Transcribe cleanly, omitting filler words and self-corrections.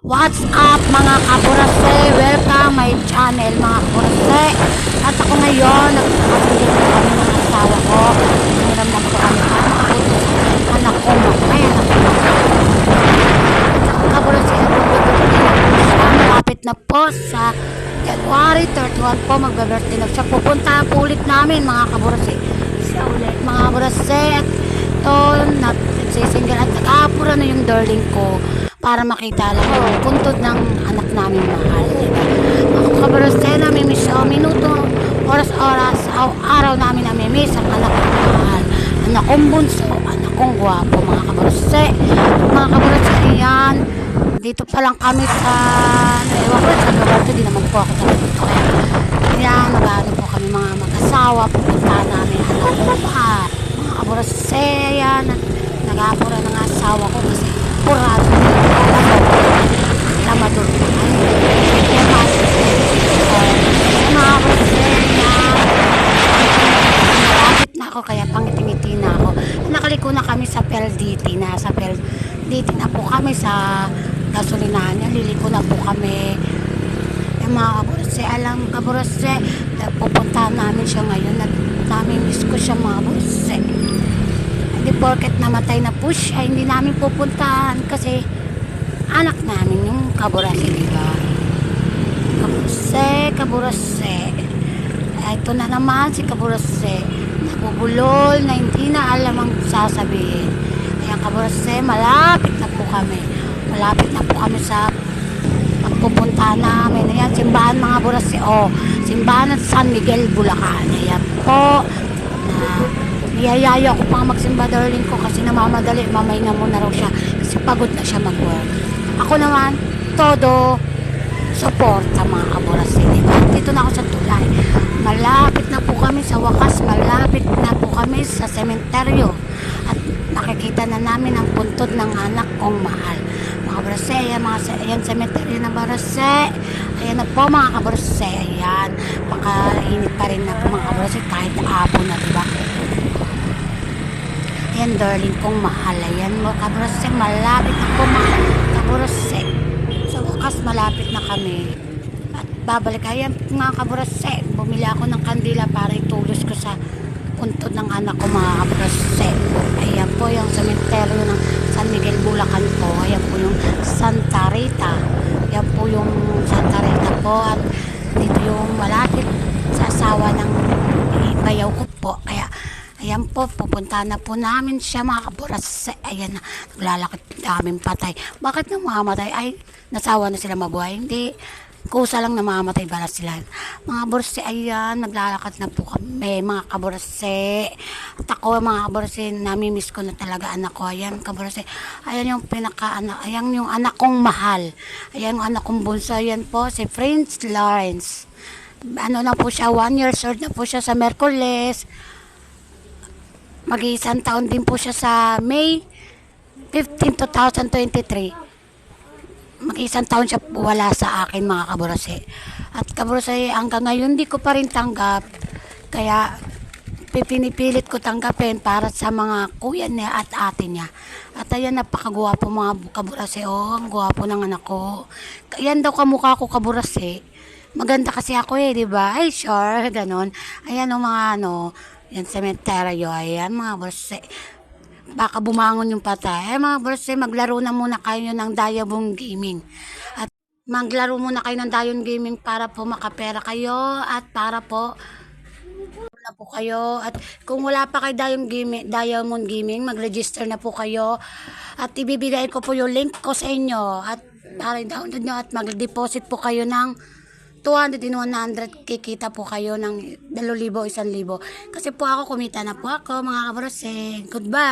What's up mga kaburase? Welcome my channel mga kaburase. At ako ngayon, nagkakasinggit ko kami ng asawa ko. Nangyaram lang po kami para makabutos anak ko. May anak ko. At kaburase, malapit na po sa January 31 po, magbe-birthday na siya. Pupunta po ulit namin mga kaburase. Siya ulit mga kaburase. At ito, nagsisinggil at nag-aapura na yung darling ko para makita lang yung puntod ng anak namin mahal. Mga kabarase, namimiss ako minuto, oras-oras, araw namin namimiss ang anak kong mahal. Anak kong bunso, anak kong gwapo, mga kabarase. Mga kabarase, yan. Dito pa lang kami sa, ewan ko, sa lugar to, di naman po ako dito. Yan, nag-ano po kami mga mag-asawa, pupunta namin anak kong mahal. Mga kabarase, yan, nag-aapura ng asawa ko kasi purado lamador malapit na ako kaya pangiti-ngiti na ako. Nakaliko na kami sa PLDT na po kami sa gasolinahan niya. Liliko na po kami yung mga kaburase. Alam kaburase, pupuntahan namin siya ngayon at nami-miss ko siya mga kaburase. Hindi porket namatay na po siya, hindi namin pupuntahan kasi anak namin yung kaburase, diba? Kaburase. Ito na naman si kaburase. Nabubulol na hindi na alam ang sasabihin. Ayan kaburase, malapit na po kami. Malapit na po kami sa pagpupuntahan namin. Ayan, simbahan mga kaburase. Simbahan at San Miguel, Bulacan. Ayan po. Niyayaya ko pang magsimba darling ko kasi namamadali, mamay na muna raw siya kasi pagod na siya mag-work. Ako naman, todo suporta mga kaburase. Dito na ako sa tulay. Malapit na po kami sa wakas, malapit na po kami sa sementeryo at nakikita na namin ang puntod ng anak kong mahal. Mga kaburase, ayan sementeryo ng barase. Ayan na po mga kaburase. Ayan, makainit pa rin na po mga kaburase kahit hapon na, diba? Ayan, darling kong mahal. Ayan, kaburase, malapit na po mga kaburase. Sa wakas, malapit na kami. At babalik. Ayan, mga kaburase. Bumili ako ng kandila para itulos ko sa puntod ng anak ko, mga kaburase. Ayan po yung sementeryo ng San Miguel, Bulacan po. Ayan po yung Santa Rita. Ayan po yung Santa Rita po. At dito yung malapit sa asawa ng bayaw ko po. Kaya ayan po, pupunta na po namin siya mga kaburase. Ayan na, naglalakit namin patay. Bakit namamatay? Ay, nasawa na sila mabuhay. Hindi, kusa lang namamatay bala sila. Mga kaburase, ayan, naglalakad na po kami, mga kaburase. At ako, mga kaburase, namimiss ko na talaga anak ko. Ayan, kaburase, ayan yung pinaka-anak, ayan yung anak kong mahal. Ayan yung anak kong bunso, ayan po, si Prince Lawrence. Ano na po siya, 1 year old na po siya sa Merkules. Mag-iisang taon din po siya sa May 15, 2023. Mag-iisang taon siya wala sa akin mga kaburase. At kaburase, hanggang ngayon di ko pa rin tanggap. Kaya pinipilit ko tanggapin para sa mga kuya niya at ate niya. At ayan, napakagwapo mga kaburase. Ang gwapo ng anak ko. Ayan daw kamukha ko kaburase. Maganda kasi ako di ba? Ay, sure, ganon. Ayan mga yan sementeryo, ayan mga kaburase. Baka bumangon yung patay. Mga kaburase, maglaro na muna kayo ng Diamond Gaming. At maglaro muna kayo ng Diamond Gaming para po makapera kayo at para po na po kayo. At kung wala pa kay Diamond Gaming, mag-register na po kayo. At ibibigay ko po yung link ko sa inyo. At para download nyo at mag-deposit po kayo ng 200 and 100, kikita po kayo ng 2,000, 1,000. Kasi po ako, kumita na po ako mga kaburase. Goodbye!